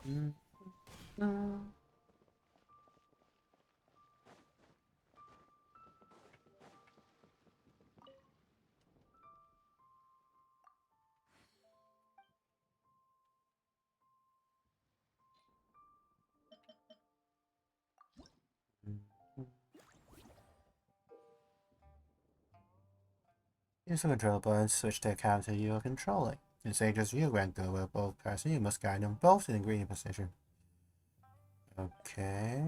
Mm, mm, mm. Use the control button to switch the character you are controlling. In Sage's view, when go with both person, you must guide them both to the ingredient position. Okay.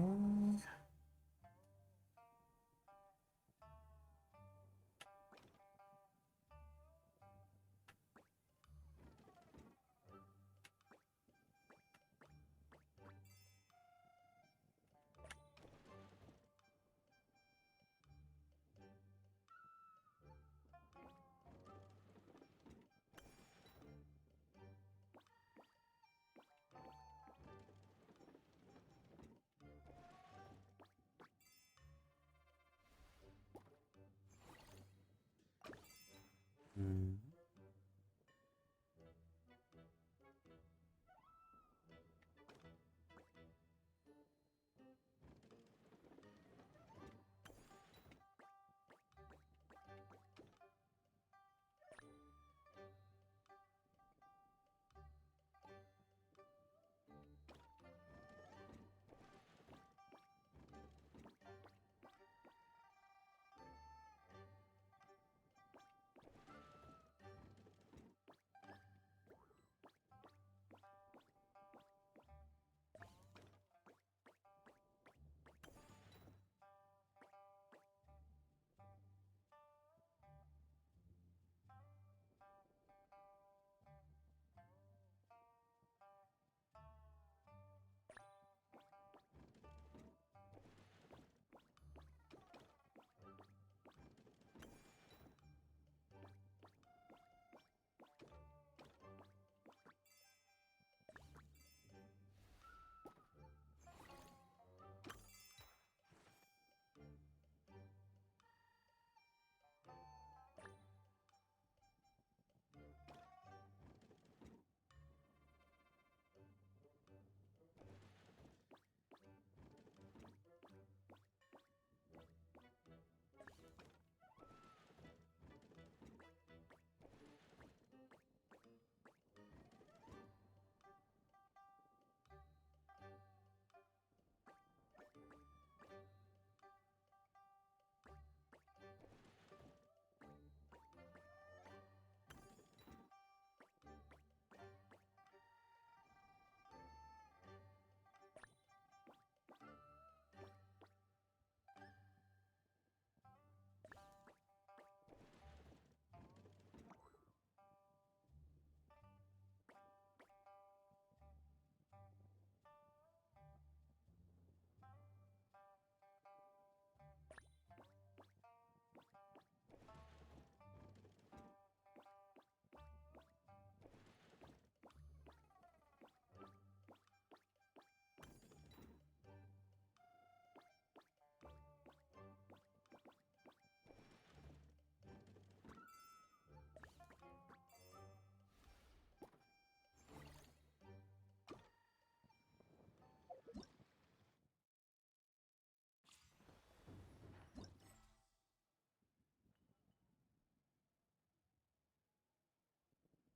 Mm.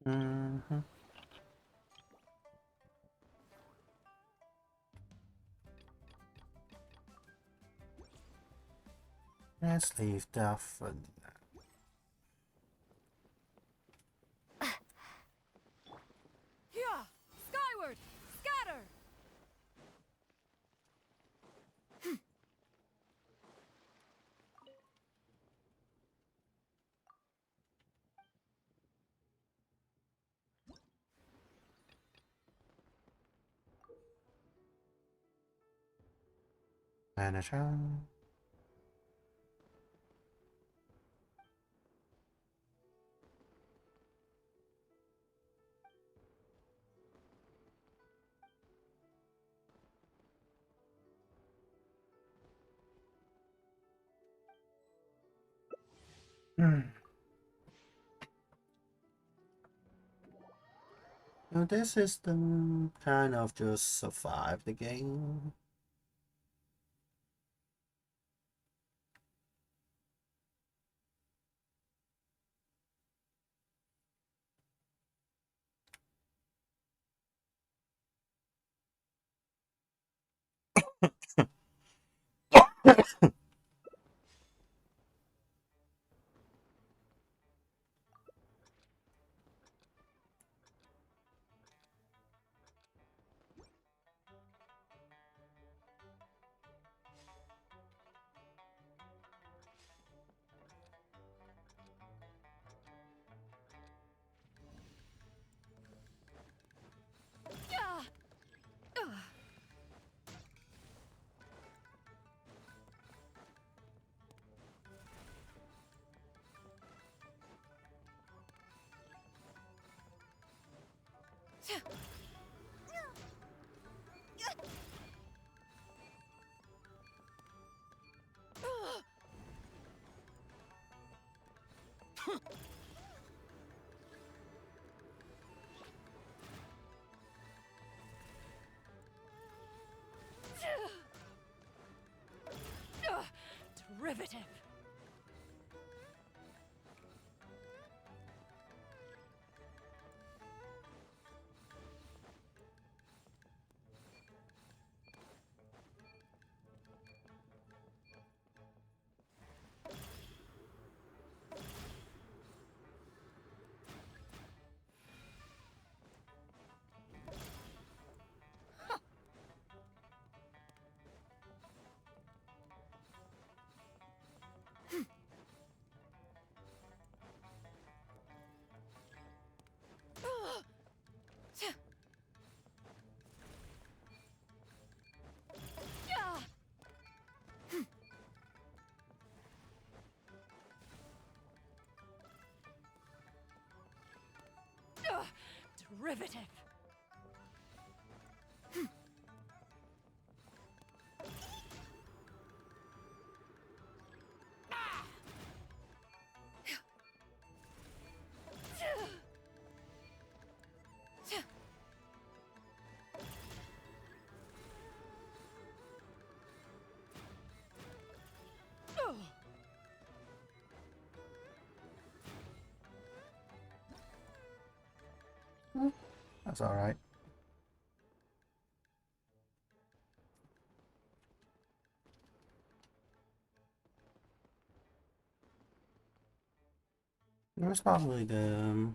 Mm-hmm. Let's leave that for now. Yeah! Skyward! Scatter! Manager. Hmm. Now this system kind of just survived the game. Yeah. Ugh. Derivative. Derivative. That's alright. It was probably the...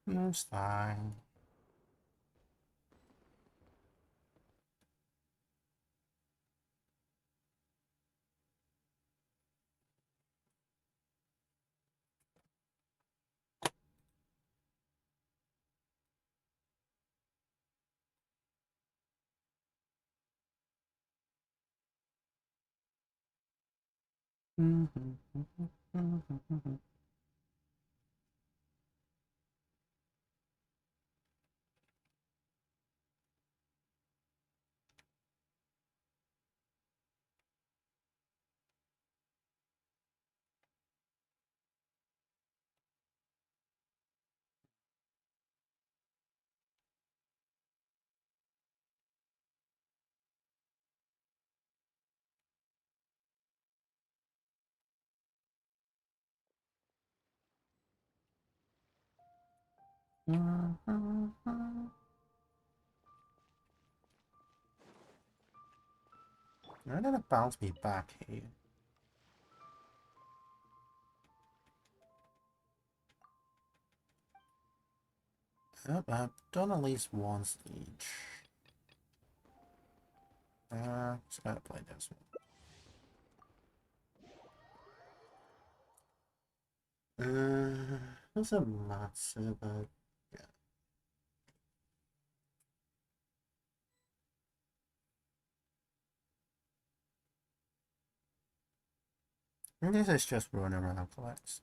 It's fine. Why did it bounce me back here? Yep, I've done at least one stage. Just gotta play this one. Doesn't matter, but yeah. And this is just running around collects.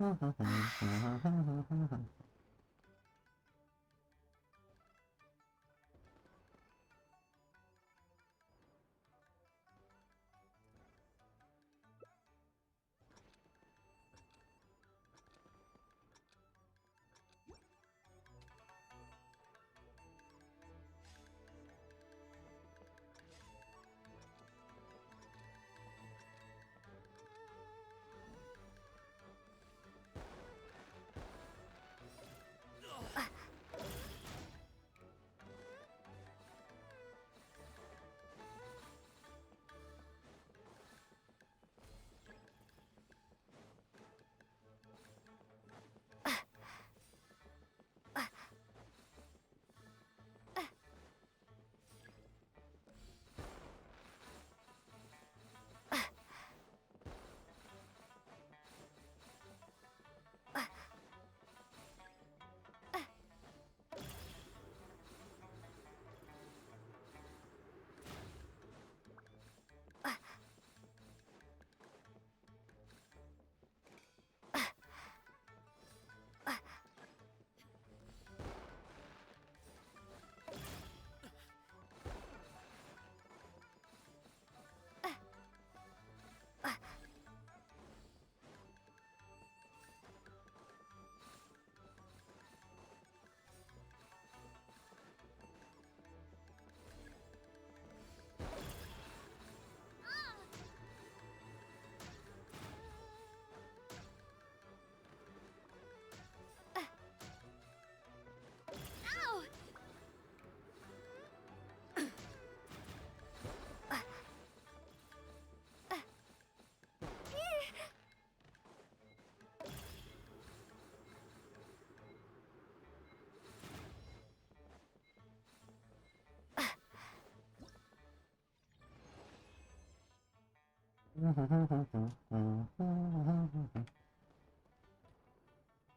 Ow!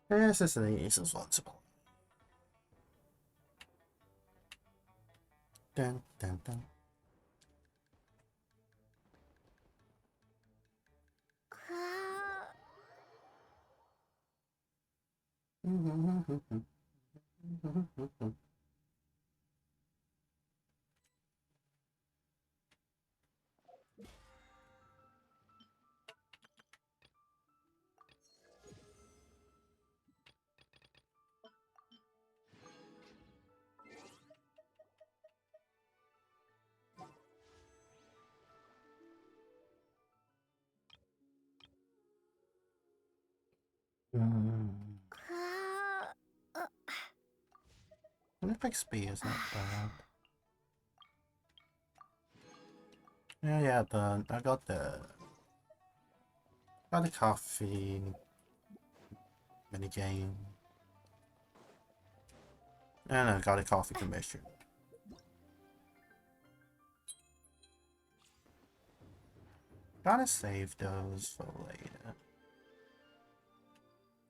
This is the easiest one to play. Dun, dun, dun. Olympic speed is not bad. Yeah, but I got the coffee minigame. And I got a coffee commission. Gotta save those for later.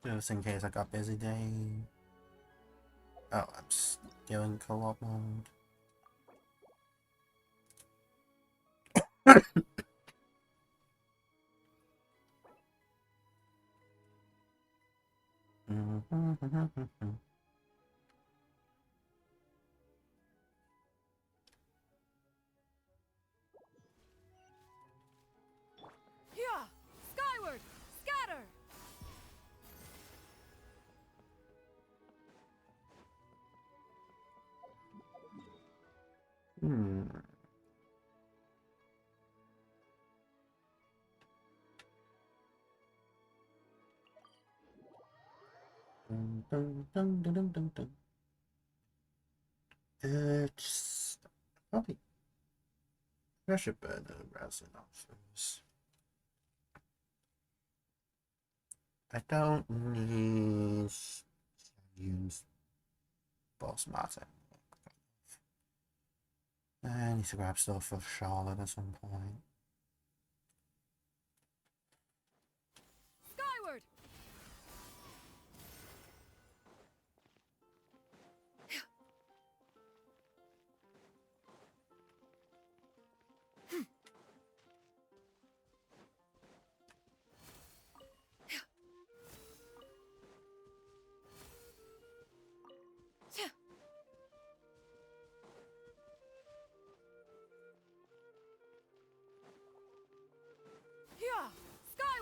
Just in case I got busy day. Oh, I'm still in co-op mode. Yeah! Skyward! Scatter! Hmm. Dun, dun, dun, dun, dun, dun, dun. It's probably I should burn the resin off first. I don't need use boss matter. I need to grab stuff for Charlotte at some point. Skyward!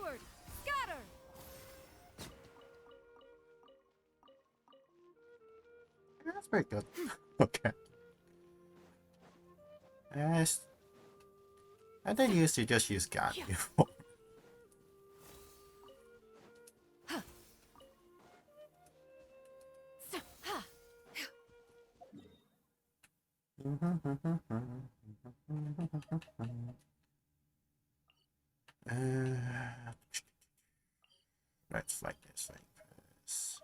Skyward! Scatter! That's pretty good. Okay. Yes. I did used to just use God before. uh, let's like this, like this.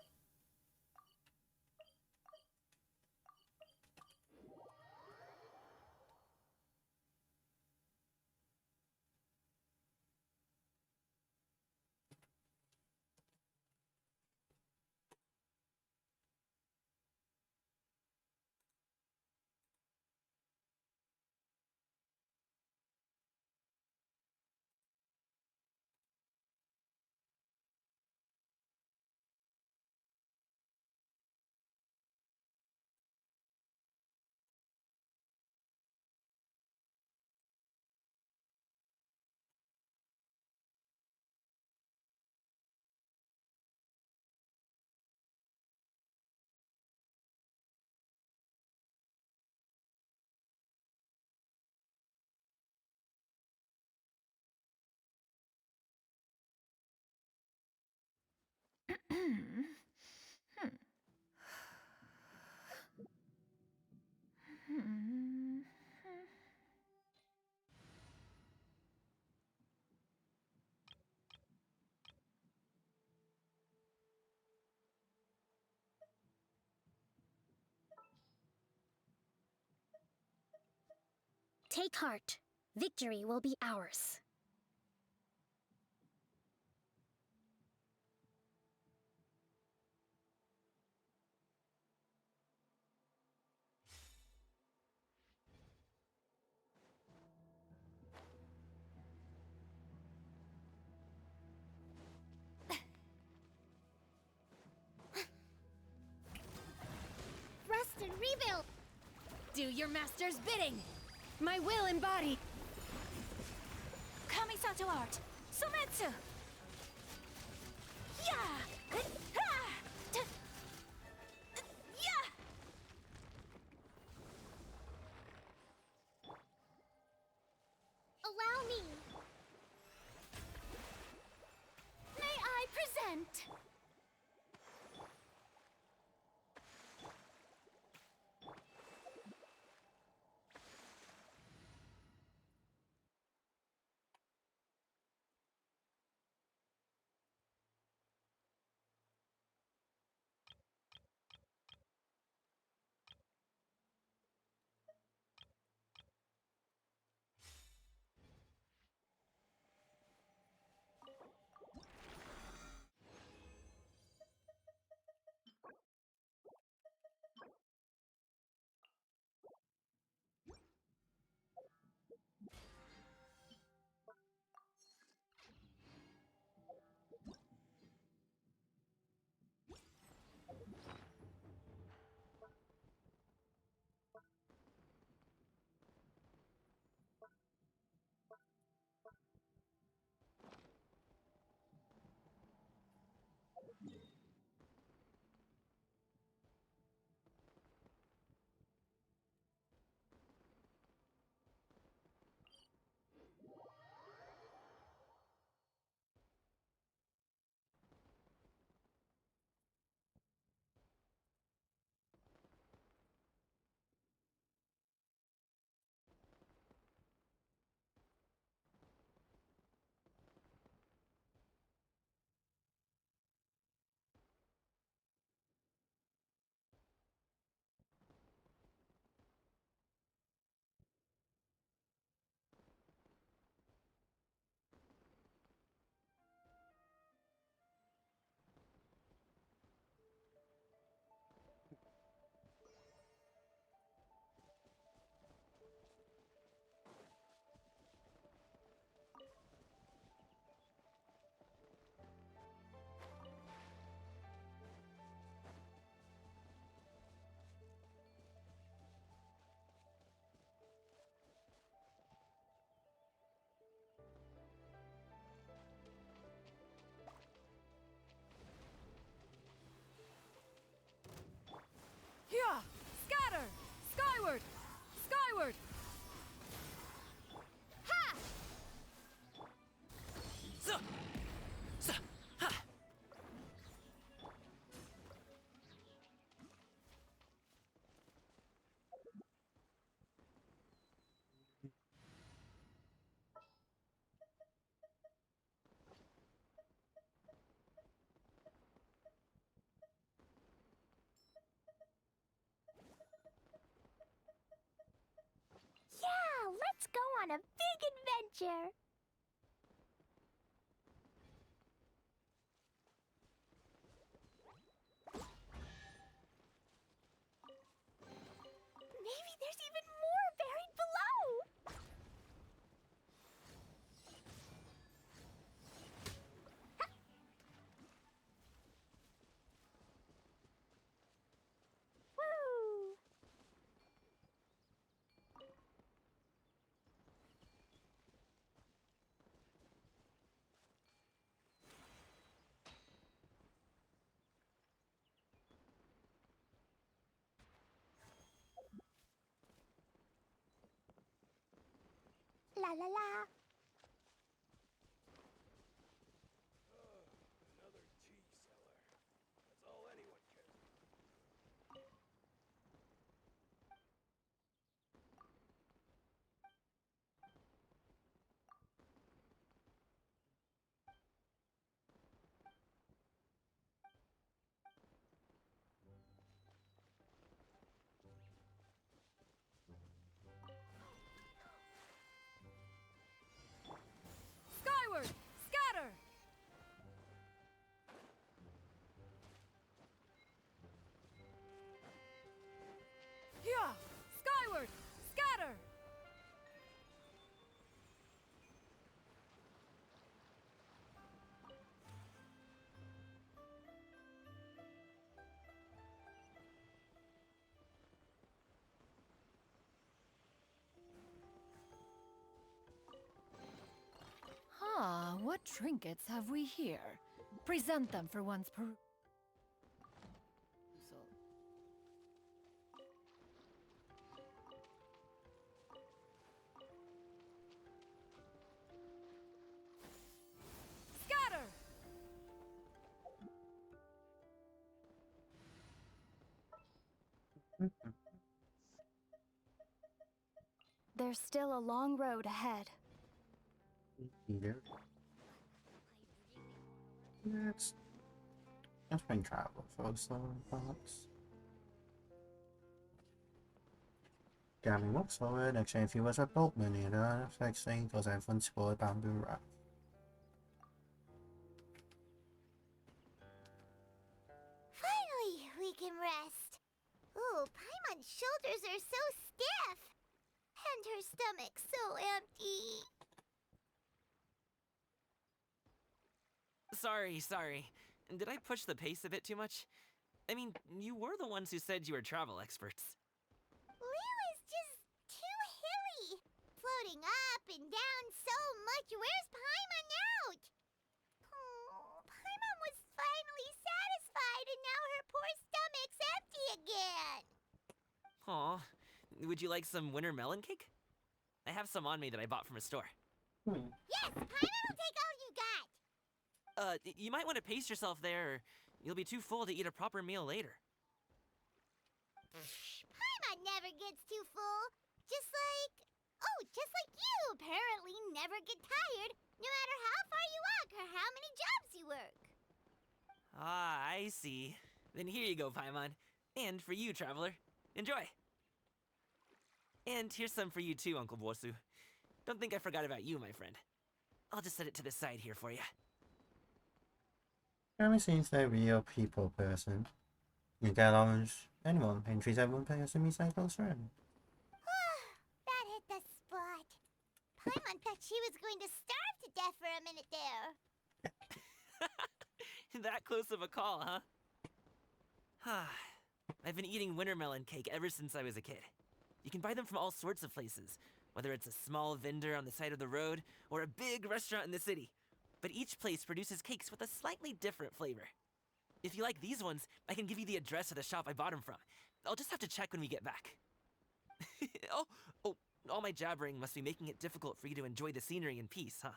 Take heart. Victory will be ours. Rest and rebuild! Do your master's bidding! My will embodied! Kamisato art! Sumetsu! Yeah! Yeah! Allow me! May I present? chair. Maybe there's even more buried below! Woo! La la la. Another tea seller. That's all anyone cares about. Skyward! Scatter! Yeah! Skyward! Scatter! Ah, what trinkets have we here? Present them for one's perusal. Scatter! There's still a long road ahead. Either. Let's bring travel for some parts. Gamming walks forward, exchange few words with Boltman, and fixing goes everyone's spoiled bamboo raft. Finally, we can rest. Ooh, Paimon's shoulders are so stiff. And her stomach so empty. Sorry. Did I push the pace a bit too much? I mean, you were the ones who said you were travel experts. Lil is just too hilly. Floating up and down so much. Where's Paimon out? Oh, Paimon was finally satisfied and now her poor stomach's empty again. Aw, would you like some winter melon cake? I have some on me that I bought from a store. Yes, Paimon will take all you got. You might want to pace yourself there, or you'll be too full to eat a proper meal later. Paimon never gets too full. Just like you apparently never get tired, no matter how far you walk or how many jobs you work. Ah, I see. Then here you go, Paimon. And for you, traveler. Enjoy. And here's some for you too, Uncle Bosu. Don't think I forgot about you, my friend. I'll just set it to the side here for you. Jeremy seems like a real people person. You get along with anyone and treats everyone as a like close friend. That hit the spot. Paimon thought she was going to starve to death for a minute there. That close of a call, huh? I've been eating winter melon cake ever since I was a kid. You can buy them from all sorts of places, whether it's a small vendor on the side of the road or a big restaurant in the city. But each place produces cakes with a slightly different flavor. If you like these ones, I can give you the address of the shop I bought them from. I'll just have to check when we get back. Oh, all my jabbering must be making it difficult for you to enjoy the scenery in peace, huh?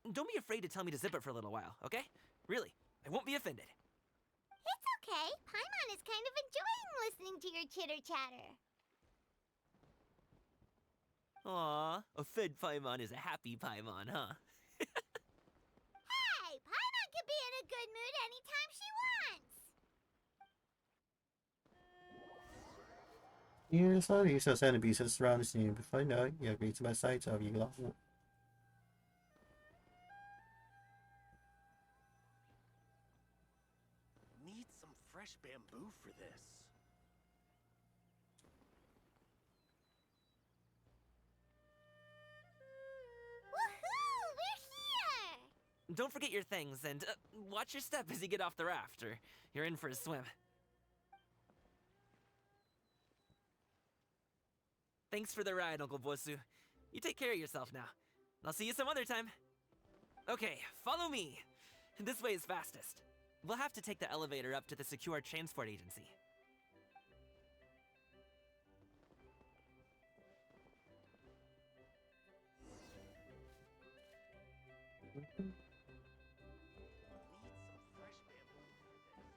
Don't be afraid to tell me to zip it for a little while, okay? Really, I won't be offended. It's okay. Paimon is kind of enjoying listening to your chitter-chatter. Aw, a fed Paimon is a happy Paimon, huh? Hey, Paimon can be in a good mood anytime she wants. You slowly use those enemies that surround you before you know it, you agree to my sight of you lot. fresh bamboo for this. Woohoo! We're here! Don't forget your things, and watch your step as you get off the raft, or you're in for a swim. Thanks for the ride, Uncle Bosu. You take care of yourself now. I'll see you some other time. Okay, follow me. This way is fastest. We'll have to take the elevator up to the secure transport agency. Need some fresh bamboo for this.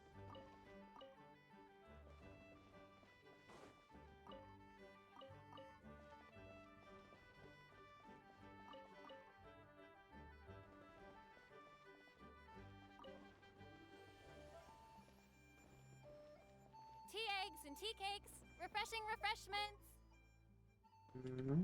Tea eggs and tea cakes, refreshing refreshments. Mm-hmm.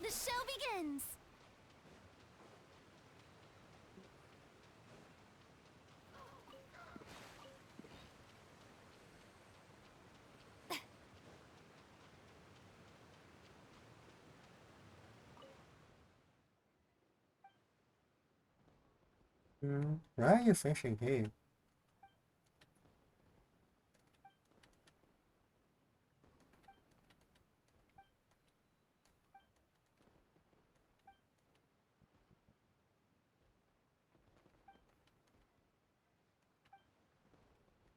The show begins. Why are you fishing here?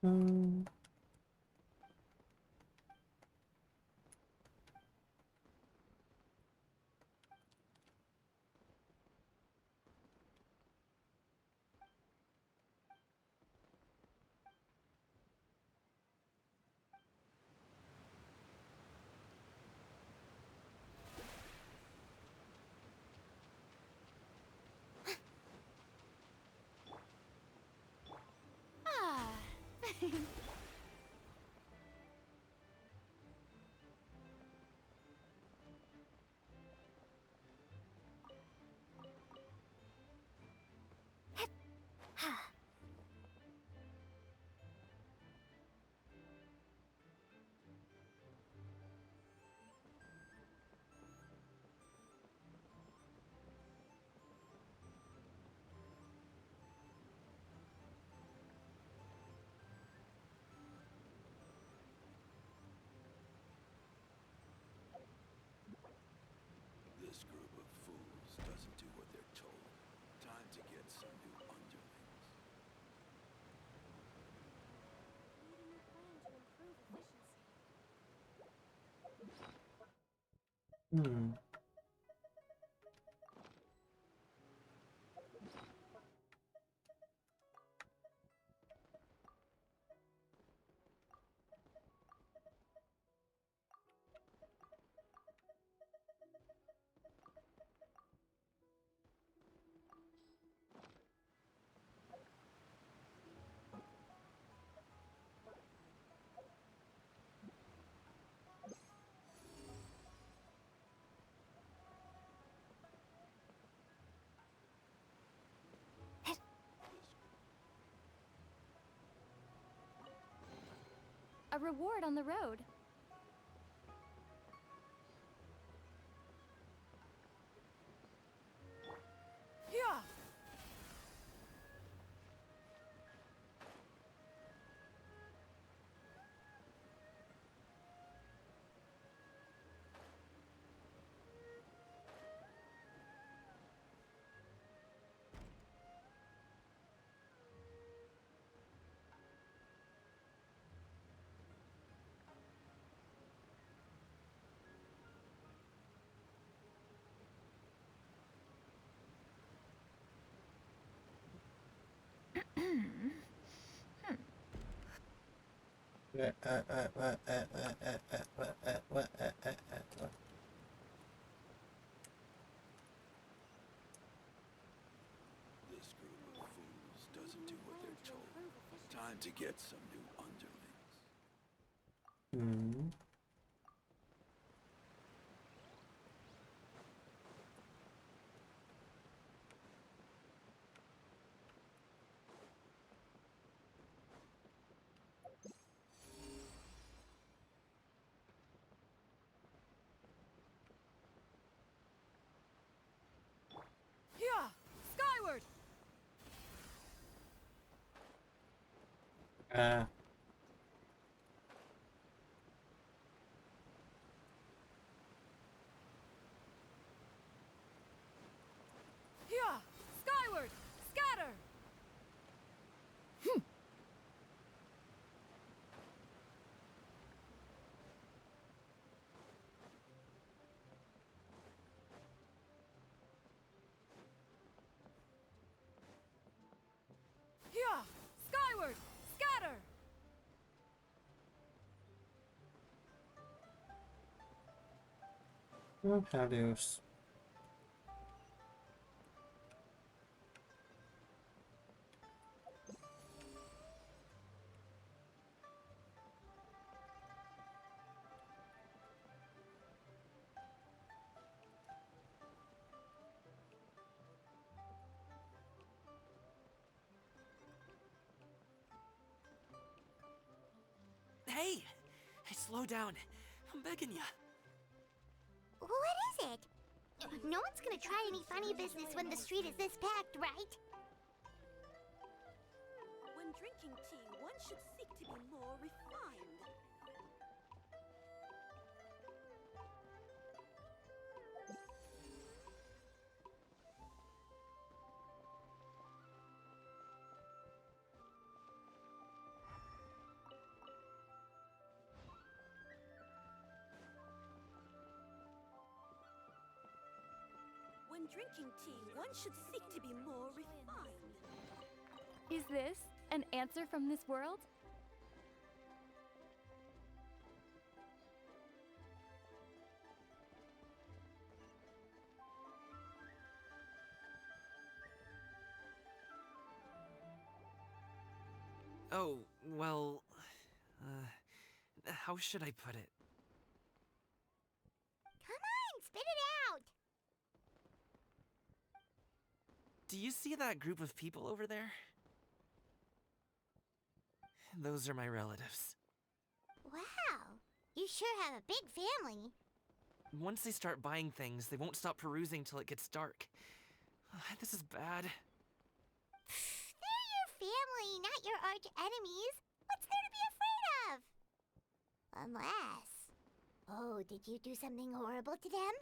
Hmm. Ah. This group of fools doesn't do what they're told. Time to get some new underlings. Hmm. A reward on the road. Yeah. This group of fools doesn't do what they're told. Time to get some new underlings. Hmm. Yeah! Skyward! Uh, Yeah! Skyward! Scatter! Yeah! Skyward! Scatter! how do you... Hey! Slow down. I'm begging ya. What is it? No one's gonna try any funny business when the street is this packed, right? When drinking tea, one should seek to be more refined. When drinking tea, one should seek to be more refined. Is this an answer from this world? Oh, well... how should I put it? Come on, spit it out! Do you see that group of people over there? Those are my relatives. Wow, you sure have a big family. Once they start buying things, they won't stop perusing till it gets dark. This is bad. They're your family, not your arch enemies. What's there to be afraid of? Unless... Oh, did you do something horrible to them?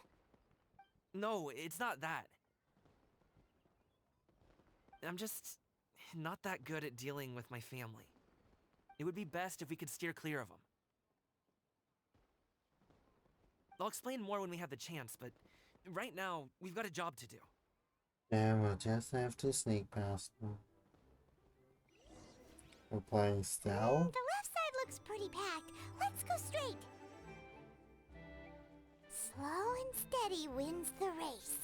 No, it's not that. I'm just not that good at dealing with my family. It would be best if we could steer clear of them. I'll explain more when we have the chance, but right now, we've got a job to do. Yeah, we'll just have to sneak past them. We're playing stealth? The left side looks pretty packed. Let's go straight. Slow and steady wins the race.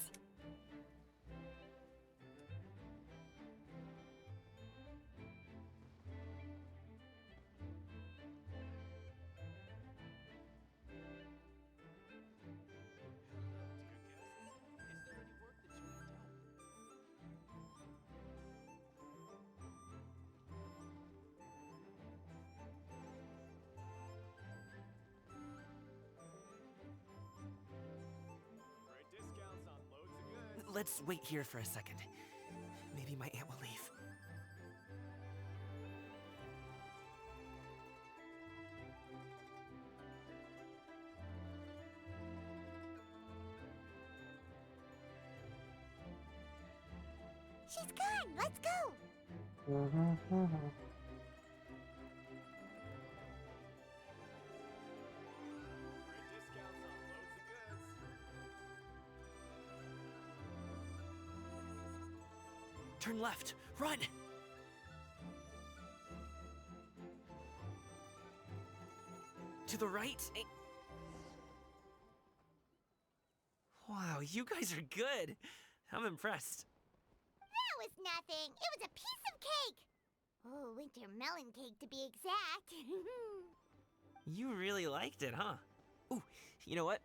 Let's wait here for a second. Maybe my aunt will leave. She's gone. Let's go. Turn left! Run! the Rite? Wow, you guys are good. I'm impressed. That was nothing. It was a piece of cake. Oh, winter melon cake to be exact. You really liked it, huh? Ooh, you know what?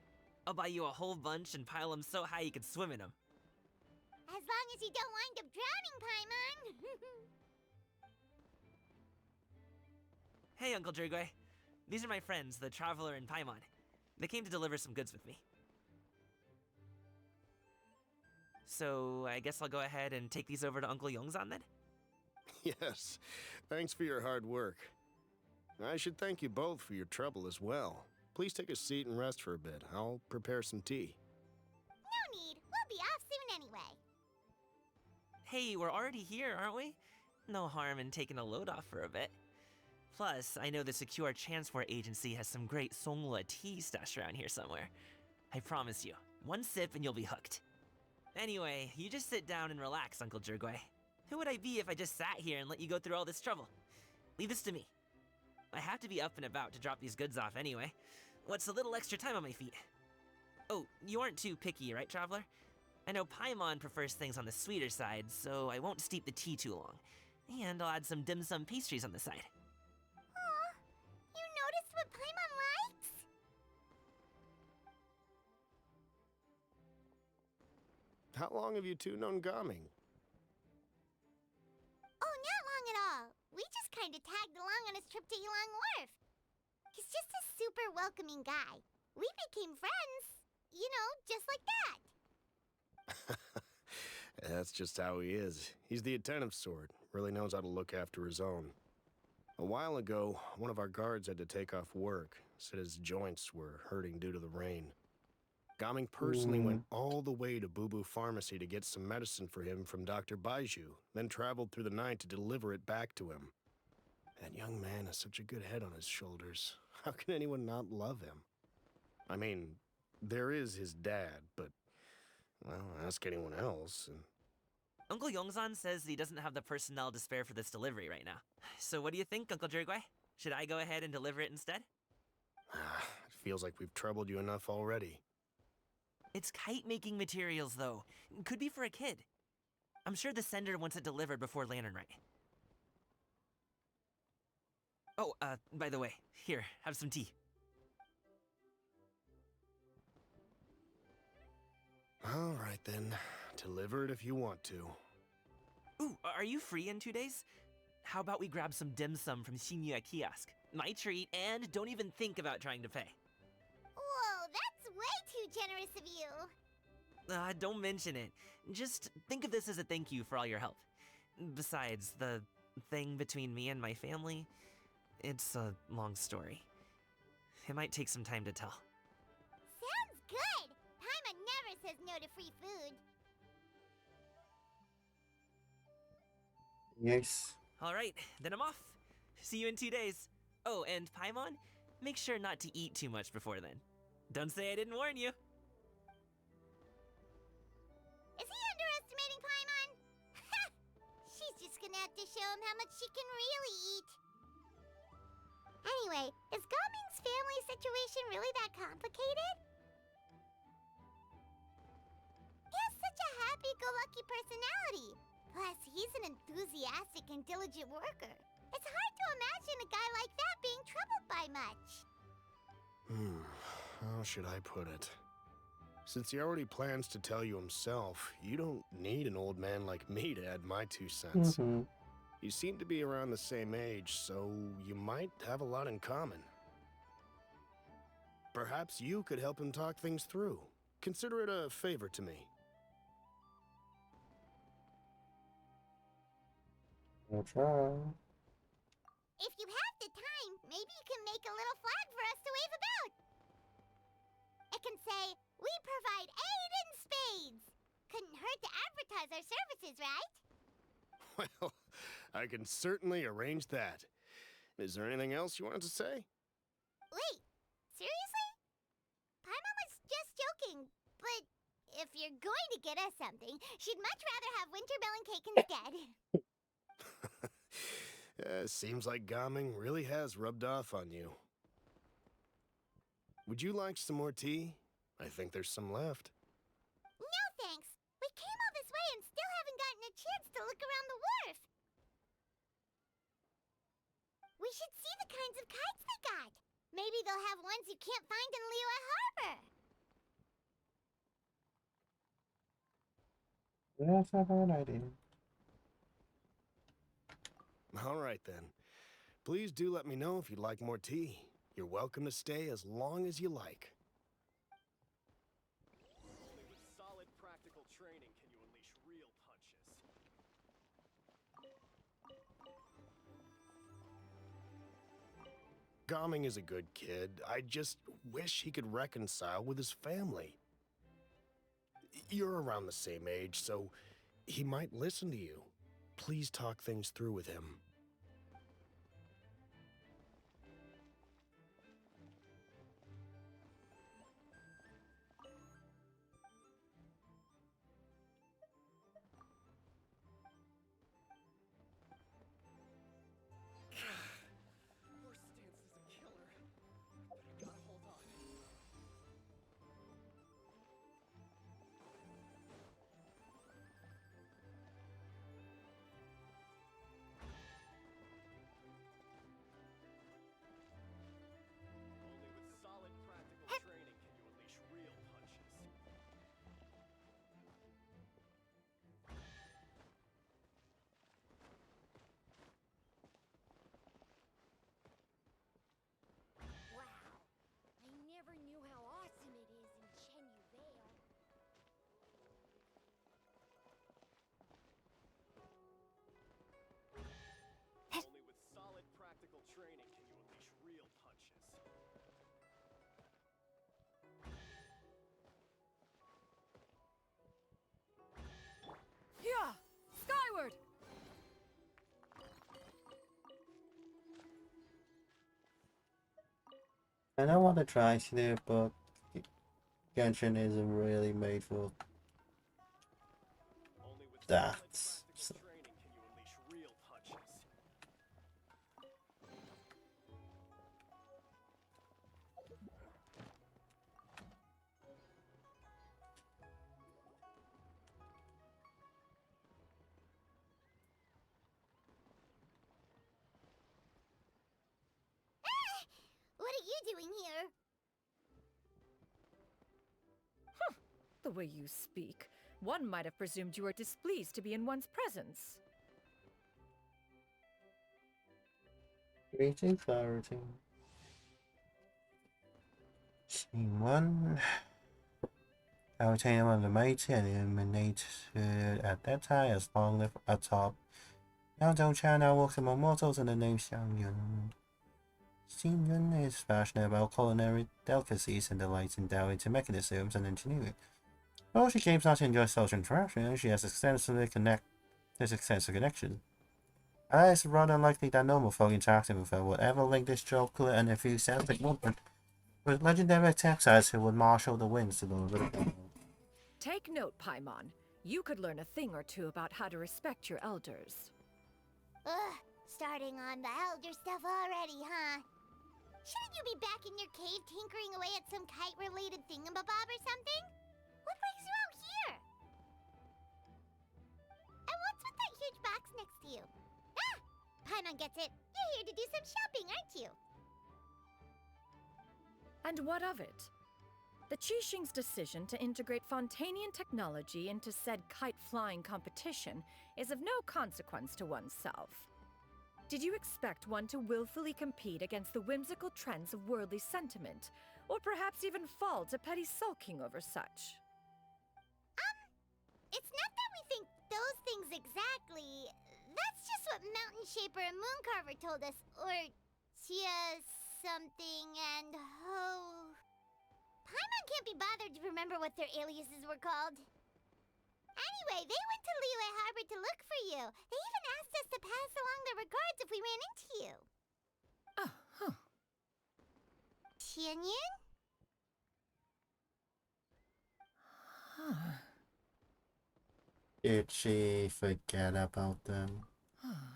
I'll buy you a whole bunch and pile them so high you could swim in them. As long as you don't wind up drowning, Paimon. Hey, Uncle Jirgwe. These are my friends, the Traveler and Paimon. They came to deliver some goods with me. So, I guess I'll go ahead and take these over to Uncle Yongzan then? Yes, thanks for your hard work. I should thank you both for your trouble as well. Please take a seat and rest for a bit. I'll prepare some tea. No need. We'll be off soon anyway. Hey, we're already here, aren't we? No harm in taking a load off for a bit. Plus, I know the Secure Transport Agency has some great Songhua tea stashed around here somewhere. I promise you, one sip and you'll be hooked. Anyway, you just sit down and relax, Uncle Jirgwe. Who would I be if I just sat here and let you go through all this trouble? Leave this to me. I have to be up and about to drop these goods off anyway. What's a little extra time on my feet? Oh, you aren't too picky, right, Traveler? I know Paimon prefers things on the sweeter side, so I won't steep the tea too long. And I'll add some dim sum pastries on the side. Aw, you noticed what Paimon likes? How long have you two known Gaming? Oh, not long at all. We just kind of tagged along on his trip to Ylang Wharf. He's just a super welcoming guy. We became friends. You know, just like that. That's just how he is. He's the attentive sort. Really knows how to look after his own. A while ago, one of our guards had to take off work. Said his joints were hurting due to the rain. Gaming personally went all the way to Boo Boo Pharmacy to get some medicine for him from Dr. Baiju, then traveled through the night to deliver it back to him. That young man has such a good head on his shoulders. How can anyone not love him? I mean, there is his dad, but, well, ask anyone else, and... Uncle Yongzan says he doesn't have the personnel to spare for this delivery right now. So what do you think, Uncle Jirgwe? Should I go ahead and deliver it instead? It feels like we've troubled you enough already. It's kite-making materials, though. Could be for a kid. I'm sure the sender wants it delivered before Lantern Rite. Oh, by the way, here, have some tea. All right, then. Deliver it if you want to. Ooh, are you free in 2 days? How about we grab some dim sum from Shinya Kiosk? My treat, and don't even think about trying to pay. Whoa, that's way too generous of you. Don't mention it. Just think of this as a thank you for all your help. Besides, the thing between me and my family, it's a long story. It might take some time to tell. Sounds good. Paimon never says no to free food. Yes. Alright, then I'm off. See you in 2 days. Oh, and Paimon, make sure not to eat too much before then. Don't say I didn't warn you. Is he underestimating Paimon? She's just gonna have to show him how much she can really eat. Anyway, is Gaming's family situation really that complicated? He has such a happy-go-lucky personality. Plus, he's an enthusiastic and diligent worker. It's hard to imagine a guy like that being troubled by much. How should I put it? Since he already plans to tell you himself, you don't need an old man like me to add my 2 cents. You seem to be around the same age, so you might have a lot in common. Perhaps you could help him talk things through. Consider it a favor to me. I'll try. If you have the time, maybe you can make a little flag for us to wave about. It can say, "We provide aid in spades." Couldn't hurt to advertise our services, right? Well, I can certainly arrange that. Is there anything else you wanted to say? Wait, seriously? Paimon was just joking, but if you're going to get us something, she'd much rather have winter melon cake instead. Seems like Gaming really has rubbed off on you. Would you like some more tea? I think there's some left. No thanks. We came all this way and still haven't gotten a chance to look around the wharf. We should see the kinds of kites they got. Maybe they'll have ones you can't find in Liyue Harbor. That's a bad idea. All right then. Please do let me know if you'd like more tea. You're welcome to stay as long as you like. Only with solid practical training can you unleash real punches. Gaming is a good kid. I just wish he could reconcile with his family. You're around the same age, so he might listen to you. Please talk things through with him. Horse stance is a killer, but I gotta hold on. Only with solid practical training can you unleash real punches. Wow. I never knew how awesome it is in Chenyu Vale. Only with solid practical training can you unleash real punches. Yeah! Skyward! And I want to try to, but Genshin isn't really made for Only with that. solid practical training can you unleash real punches. What are you doing here? The way you speak, one might have presumed you were displeased to be in one's presence. Greater clarity. Scene 1. I will take one of the mighty and illuminated at that time as long live atop. Now don't China walks among mortals in the name Xiang Yun. Xiang Yun is passionate about culinary delicacies and delights in delving into mechanisms and engineering. Although she claims not to enjoy social interaction, she has extensive connection. It's rather unlikely that normal folk interacting with her would ever link this jocular and enthusiastic woman with legendary attackers who would marshal the winds to deliver the battle. Take note, Paimon. You could learn a thing or two about how to respect your elders. Ugh, starting on the elder stuff already, huh? Shouldn't you be back in your cave tinkering away at some kite-related thingamabob or something? What brings you out here? And what's with that huge box next to you? Ah! Paimon gets it. You're here to do some shopping, aren't you? And what of it? The Qixing's decision to integrate Fontanian technology into said kite-flying competition is of no consequence to oneself. Did you expect one to willfully compete against the whimsical trends of worldly sentiment, or perhaps even fall to petty sulking over such? It's not that we think those things exactly. That's just what Mountain Shaper and Mooncarver told us. Or Chia something and Ho. Paimon can't be bothered to remember what their aliases were called. Anyway, they went to Liyue Harbor to look for you. They even asked us to pass along their regards if we ran into you. Oh, huh. Tianyin? Did she forget about them?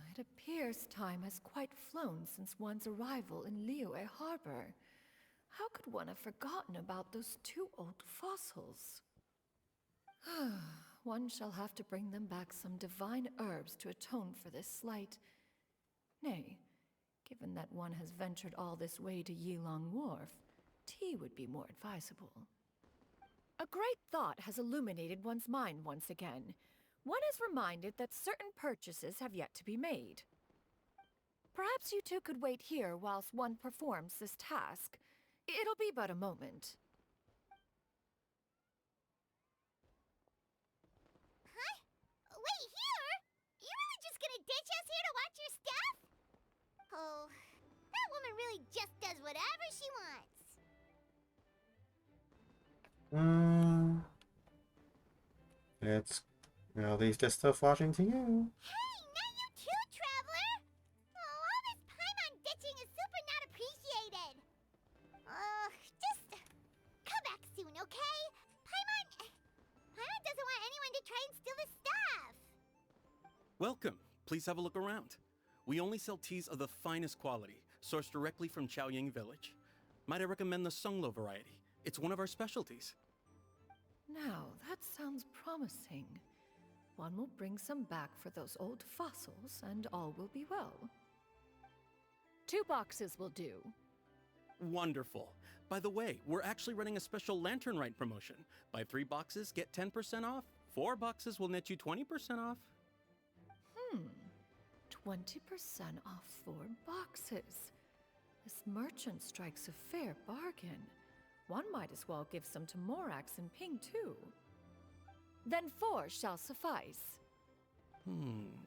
It appears time has quite flown since one's arrival in Liyue Harbor. How could one have forgotten about those two old fossils? One shall have to bring them back some divine herbs to atone for this slight. Nay, given that one has ventured all this way to Yilong Wharf, tea would be more advisable. A great thought has illuminated one's mind once again. One is reminded that certain purchases have yet to be made. Perhaps you two could wait here whilst one performs this task. It'll be but a moment. Huh? Wait, here? You really just gonna ditch us here to watch your stuff? Oh, that woman really just does whatever she wants. Let's leave this stuff watching to you. Hey, not you too, traveler! Oh, all this Paimon ditching is super not appreciated. Just come back soon, okay? Paimon doesn't want anyone to try and steal his stuff. Welcome. Please have a look around. We only sell teas of the finest quality, sourced directly from Chaoying Village. Might I recommend the Sunglo variety? It's one of our specialties. Now, that sounds promising. One will bring some back for those old fossils, and all will be well. 2 boxes will do. Wonderful. By the way, we're actually running a special Lantern Rite promotion. Buy 3 boxes, get 10% off. 4 boxes will net you 20% off. 20% off 4 boxes. This merchant strikes a fair bargain. One might as well give some to Morax and Ping too. Then 4 shall suffice.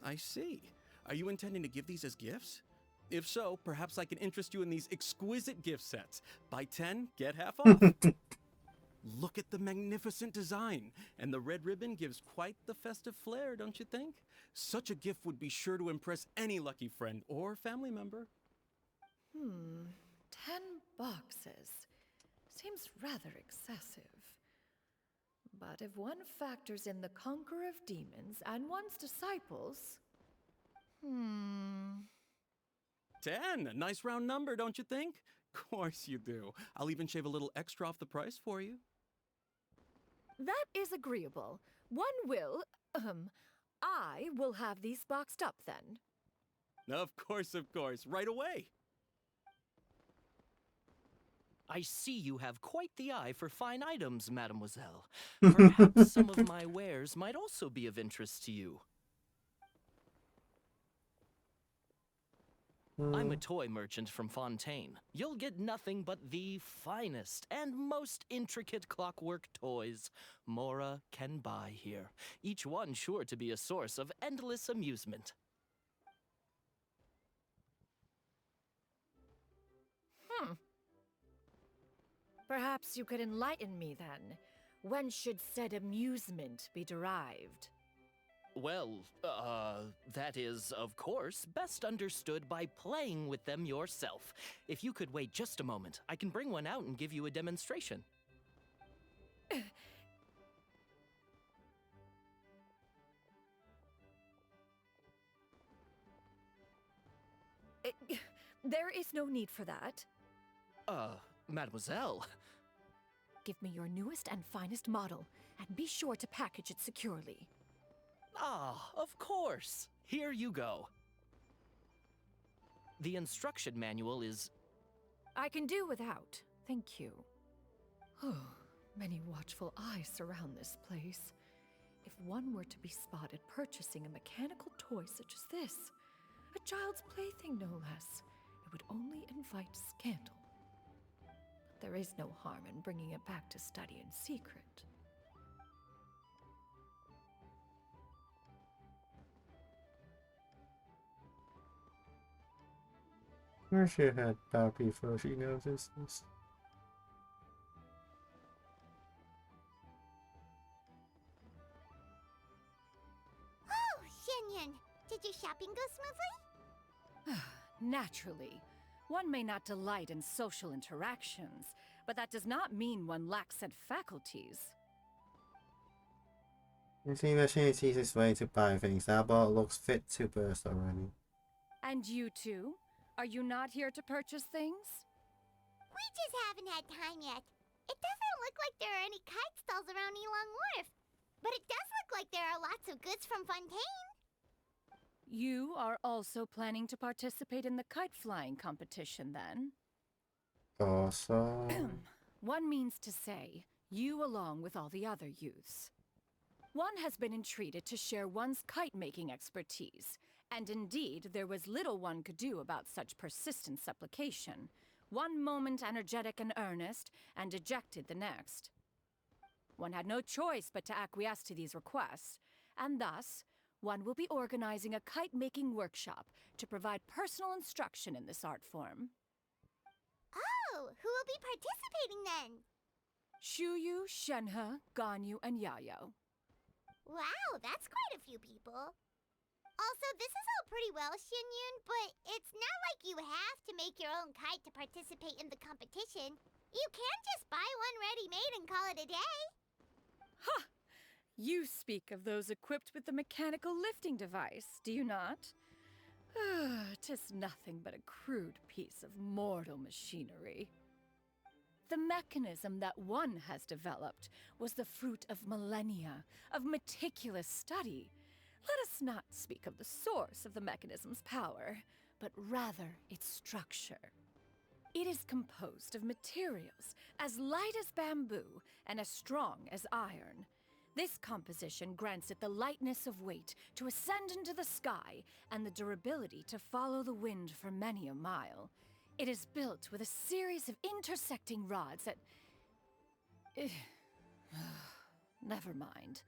I see. Are you intending to give these as gifts? If so, perhaps I can interest you in these exquisite gift sets. Buy 10, get half off. Look at the magnificent design, and the red ribbon gives quite the festive flair, don't you think? Such a gift would be sure to impress any lucky friend or family member. 10 boxes. Seems rather excessive. But if one factors in the conqueror of demons and one's disciples... 10, a nice round number, don't you think? Course you do. I'll even shave a little extra off the price for you. That is agreeable. One will, I will have these boxed up then. Of course, right away. I see you have quite the eye for fine items, mademoiselle. Perhaps some of my wares might also be of interest to you. I'm a toy merchant from Fontaine. You'll get nothing but the finest and most intricate clockwork toys Mora can buy here, each one sure to be a source of endless amusement. Perhaps you could enlighten me then. When should said amusement be derived? Well, that is, of course, best understood by playing with them yourself. If you could wait just a moment, I can bring one out and give you a demonstration. There is no need for that. Mademoiselle. Give me your newest and finest model, and be sure to package it securely. Ah, of course. Here you go. The instruction manual is... I can do without, thank you. Oh, many watchful eyes surround this place. If one were to be spotted purchasing a mechanical toy such as this, a child's plaything no less, it would only invite scandal. But there is no harm in bringing it back to study in secret. I should head back before she notices this. Oh, Shenyan, did your shopping go smoothly? Naturally. One may not delight in social interactions, but that does not mean one lacks said faculties. You see, Machine sees his way to buy things. That ball looks fit to burst already. And you too? Are you not here to purchase things? We We just haven't had time yet. It doesn't look like there are any kite stalls around Elong Wharf. But it does look like there are lots of goods from Fontaine. You are also planning to participate in the kite flying competition, then? Awesome. One means to say, you along with all the other youths. One has been entreated to share one's kite-making expertise, and indeed there was little one could do about such persistent supplication. One moment energetic and earnest, and dejected the next. One had no choice but to acquiesce to these requests, and thus, one will be organizing a kite-making workshop to provide personal instruction in this art form. Oh, who will be participating then? Shuyu, Shenhe, Ganyu, and Yayo. Wow, that's quite a few people. Also, this is all pretty well, Xinyun, but it's not like you have to make your own kite to participate in the competition. You can just buy one ready-made and call it a day. Ha! You speak of those equipped with the mechanical lifting device, do you not? 'Tis nothing but a crude piece of mortal machinery. The mechanism that one has developed was the fruit of millennia of meticulous study. Let us not speak of the source of the mechanism's power, but rather its structure. It is composed of materials as light as bamboo and as strong as iron. This composition grants it the lightness of weight to ascend into the sky and the durability to follow the wind for many a mile. It is built with a series of intersecting rods that... Never mind.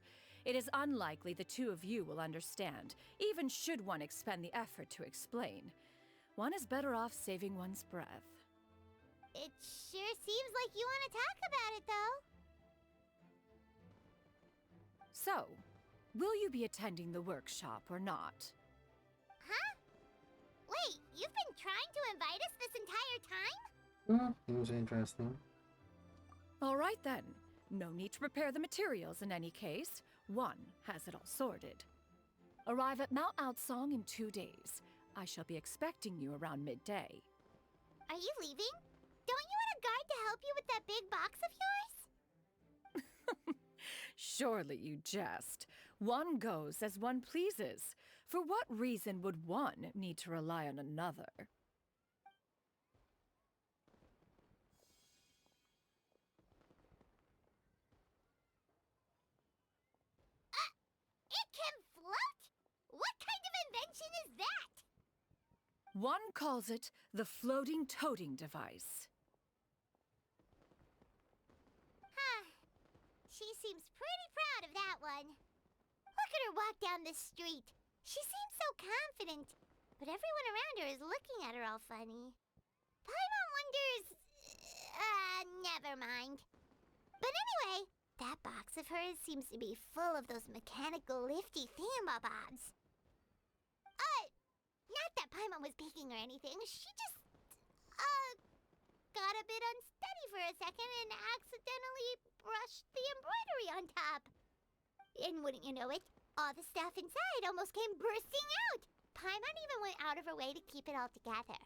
It is unlikely the two of you will understand, even should one expend the effort to explain. One is better off saving one's breath. It sure seems like you want to talk about it, though. So, will you be attending the workshop or not? Huh? Wait, you've been trying to invite us this entire time? Seems interesting. All right then. No need to prepare the materials in any case. One has it all sorted. Arrive at Mount Outsong in 2 days. I shall be expecting you around midday. Are you leaving? Don't you want a guard to help you with that big box of yours? Surely you jest. One goes as one pleases. For what reason would one need to rely on another? It can float? What kind of invention is that? One calls it the floating toting device. Huh. She seems pretty proud of that one. Look at her walk down the street. She seems so confident, but everyone around her is looking at her all funny. Paimon wonders... never mind. But anyway, that box of hers seems to be full of those mechanical lifty thingamabobs. Not that Paimon was peeking or anything. She just, got a bit unsteady for a second and accidentally brushed the embroidery on top. And wouldn't you know it, all the stuff inside almost came bursting out. Paimon even went out of her way to keep it all together.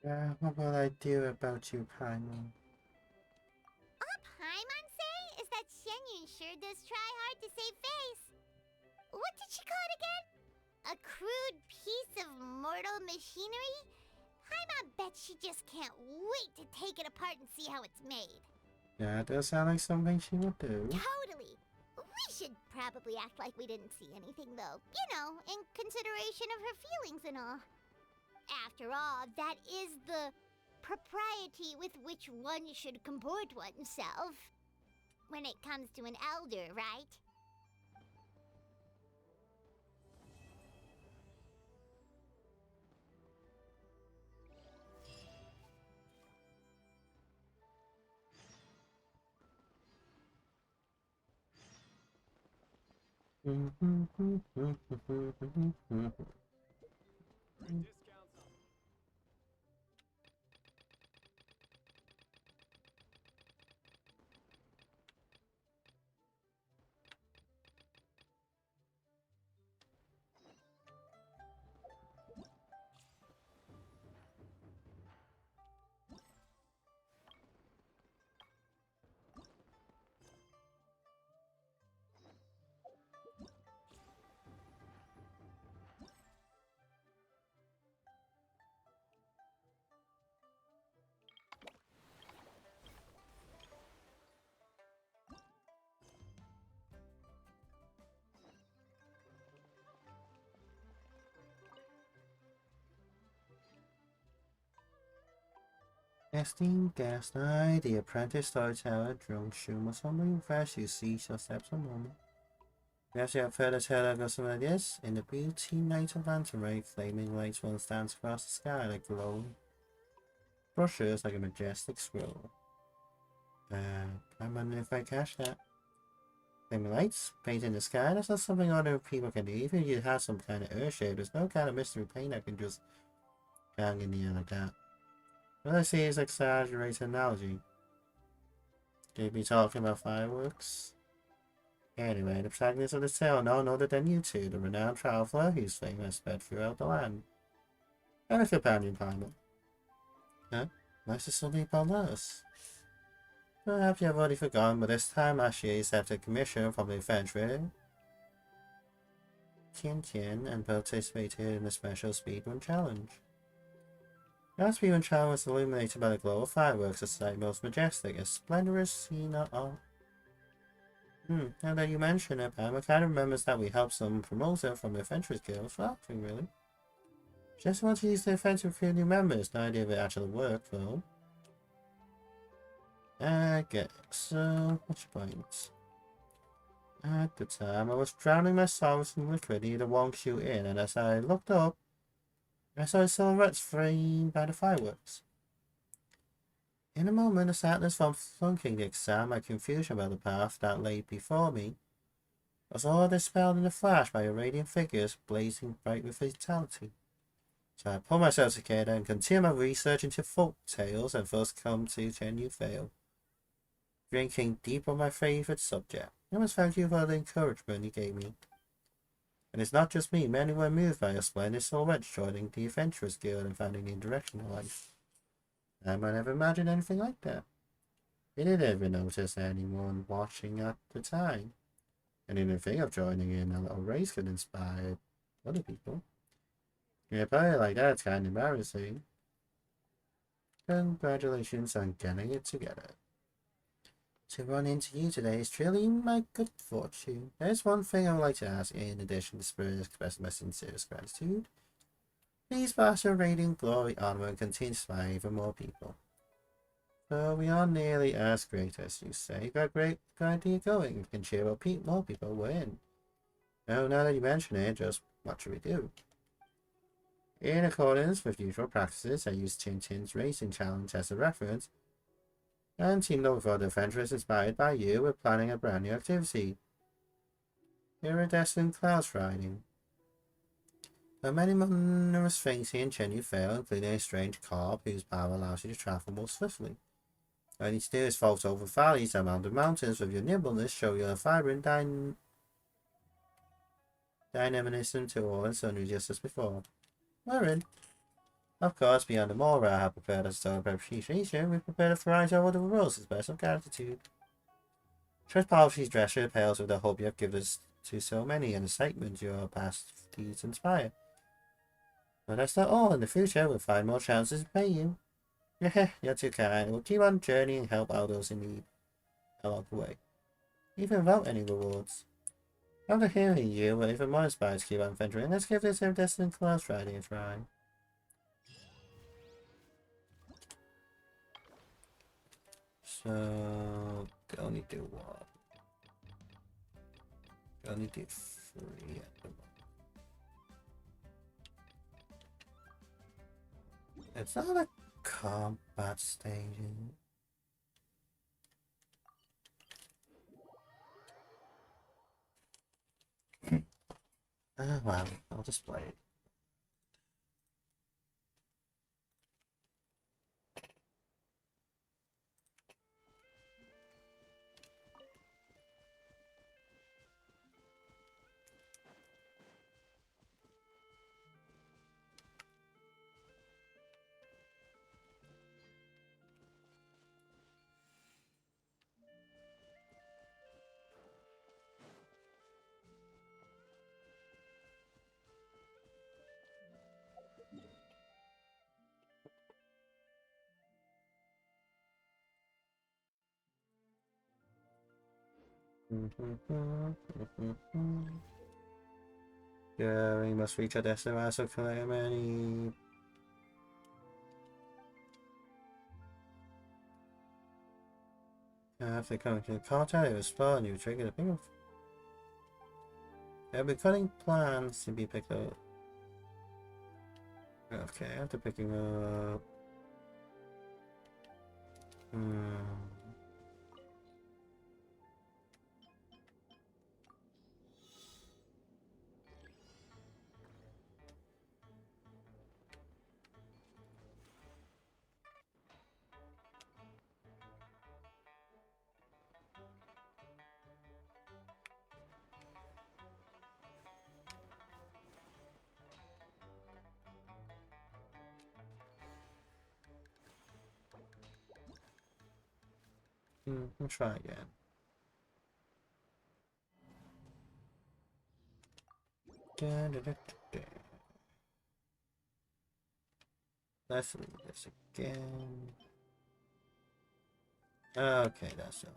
Yeah, what will I do about you, Paimon? All Paimon say is that Xianyun sure does try hard to save face. What did she call it again? A crude piece of mortal machinery? Paimon bets she just can't wait to take it apart and see how it's made. Yeah, it does sound like something she would do. Totally. We should probably act like we didn't see anything, though. You know, in consideration of her feelings and all. After all, that is the propriety with which one should comport oneself. When it comes to an elder, right? Discounts on Esteemed guest, I, the apprentice storyteller, drunk shoe, must humbly request you cease your steps a moment. Perhaps you have heard a tale that goes something like this. In the beauty night of lantern ray, flaming lights once dance across the sky like glowing brushes like a majestic scroll. I'm wondering if I catch that. Flaming lights, painting the sky, that's not something other people can do. Even if you have some kind of earth shape, there's no kind of mystery paint that can just hang in the air like that. What I see is exaggerated analogy. Could be talking about fireworks? Anyway, the protagonist of the tale none other than you two, the renowned traveller whose fame has spread throughout the land. And a companion pilot. Huh? Nice to suddenly upon us. Perhaps you have already forgotten, but this time last year you accepted a commission from the adventurer Tian and participated in a special speedrun challenge. That speedrun challenge was illuminated by the glow of fireworks, a sight most majestic, a splendorous scene of... now that you mention it, Pam, I kind of remembers that we helped some promoter from the Adventurers Guild. Well, nothing really. Just want to use the event to recruit new members, no idea if it actually worked, though. Okay, so, what's your point? At the time, I was drowning my sorrows in liquid near the Wong Shu Inn, and as I looked up, I saw silhouettes framed by the fireworks. In a moment, the sadness from flunking the exam, my confusion about the path that lay before me, was all dispelled in a flash by your radiant figures blazing bright with vitality. So I pulled myself together and continued my research into folk tales and thus come to Genuine Vale, drinking deep on my favourite subject. I must thank you for the encouragement you gave me. And it's not just me, many were moved by your splendid silhouettes joining the Adventurers Guild and finding new direction in life. I might never imagined anything like that. I didn't ever notice anyone watching at the time. I didn't think of joining in a little race could inspire other people. Yeah, but like that's kind of embarrassing. Congratulations on getting it together. To run into you today is truly my good fortune. There's one thing I would like to ask in addition to Spirit expressing my sincerest gratitude. Please pass your radiant glory onward and continue to inspire even more people. So we are nearly as great as you say. Got a great idea going. We can cheer up more people we're in. Oh, now that you mention it, just what should we do? In accordance with usual practices, I use Tintin's racing challenge as a reference, and teamed up with other adventurers inspired by you, we're planning a brand new activity. Iridescent clouds riding. There are many numerous things here in Genuine Vale, including a strange carp whose power allows you to travel more swiftly. All you need to do is vault over valleys and mountain mountains with your nimbleness, show your vibrant dynamism to all and sundry just as before. We're in. Of course, beyond the more I have prepared us to celebrate appreciation, we prepared a variety of other rules as best of gratitude. Trust policies dresser pales with the hope you have given us to so many and excitement your past deeds inspire. But that's not all. In the future, we'll find more chances to pay you. You're too kind. We'll keep on journeying and help out those in need along the way, even without any rewards. After hearing you, we're even more inspired to keep on adventuring. Let's give this iridescent clouds riding a try. So, they only do what? They only do 3 at the moment. It's not a combat staging. Well, I'll just play it. Yeah, we must reach our destination. So collect many. After coming to contact with a spell, and you trigger the ping. I've been cutting plans to be picked up. Okay, after picking up. We'll try again. Let's read this again. Okay, that's it.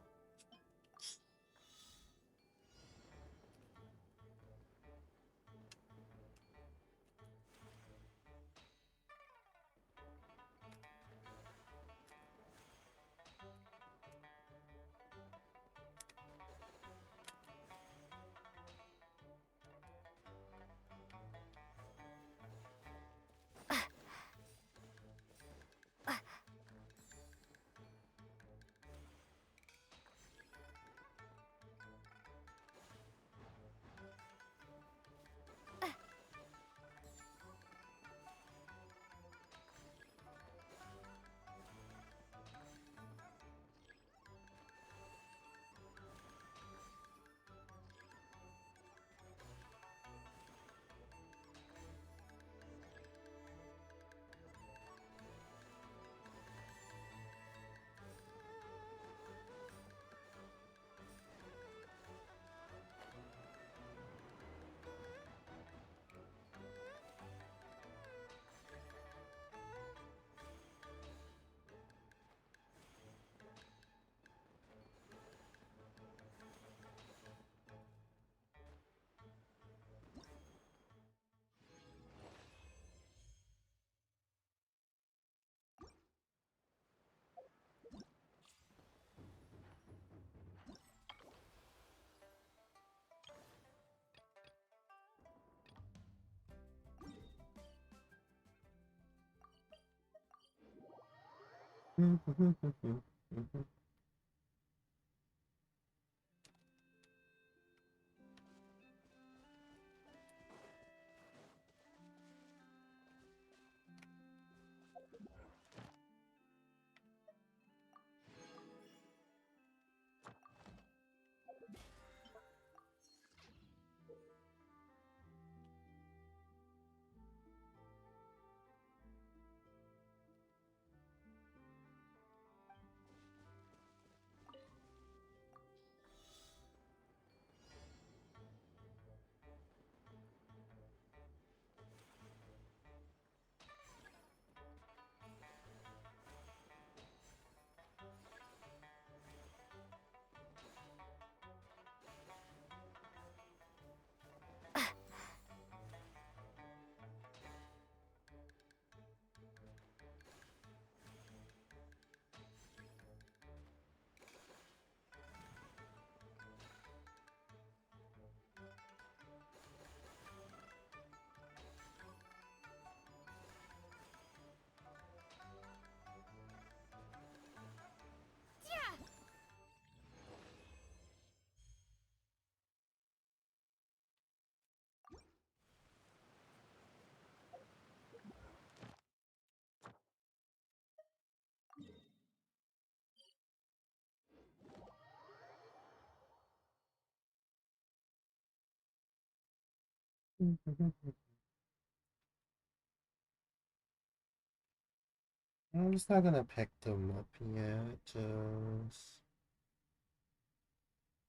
I'm just not gonna pick them up yet. Just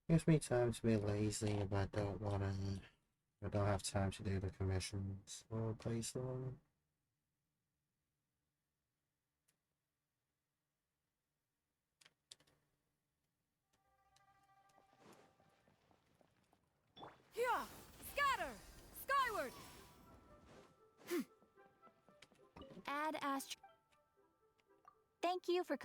gives me time to be lazy if I don't wanna. I don't have time to do the commissions or place them. Yeah! Scatter! Skyward! Add Thank you for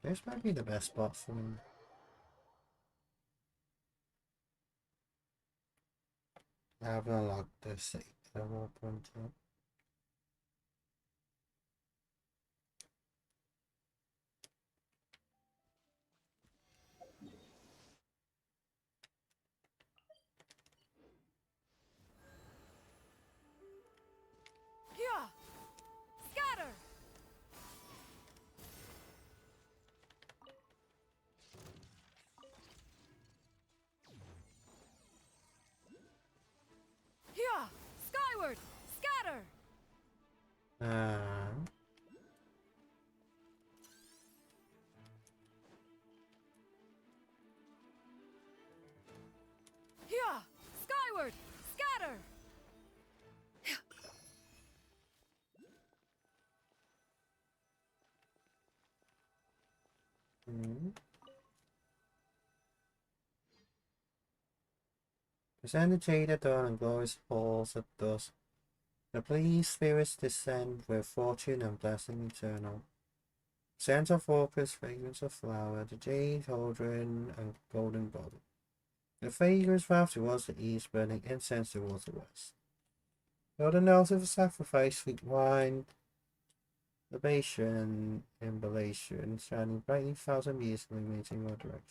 This might be the best spot for me. I haven't unlocked the save at one point yet. Yeah! Scatter! Yeah! Skyward! Scatter! Yeah! Skyward! Scatter! Descend the jade at dawn and glorious halls at dusk. The pleased spirits descend with fortune and blessing eternal. Scent of orchis, fragrance of flower, the jade cauldron and golden bottle. The fragrance wafts towards the east, burning incense towards the west. Golden altar of sacrifice, sweet wine, libation, imbelation, shining brightly 1,000 years, illuminating your direction.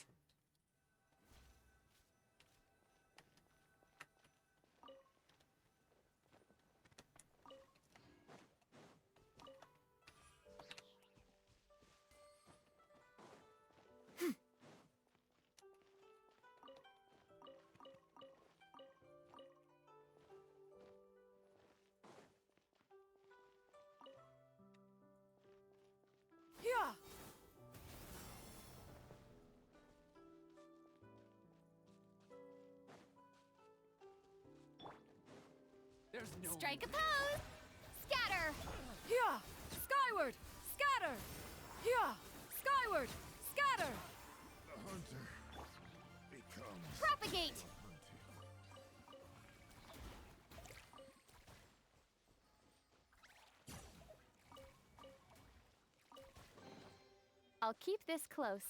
Yeah! There's no. Strike a pose! Scatter! Yeah! Skyward! Scatter! Yeah! Skyward! Scatter! The hunter becomes Propagate! I'll keep this close.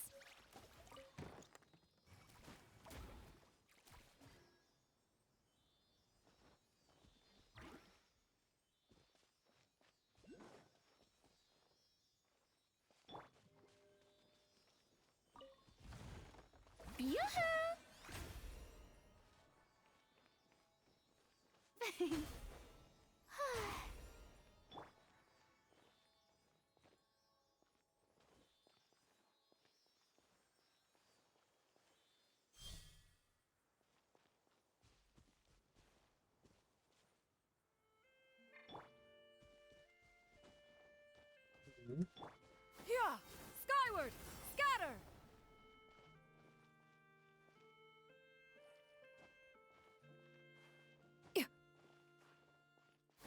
Yeah! Skyward! Scatter!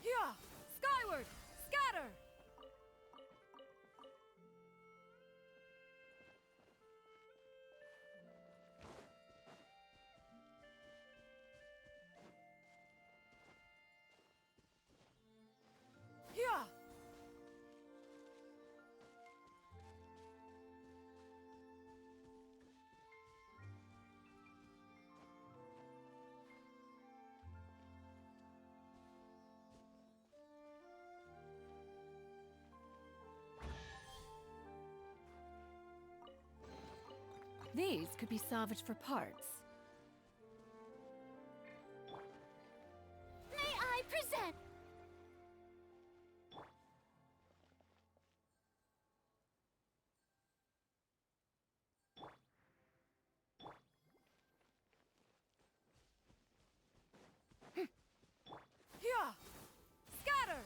Yeah! Skyward! Scatter! Yeah! These could be salvaged for parts. May I present? Yeah! Scatter!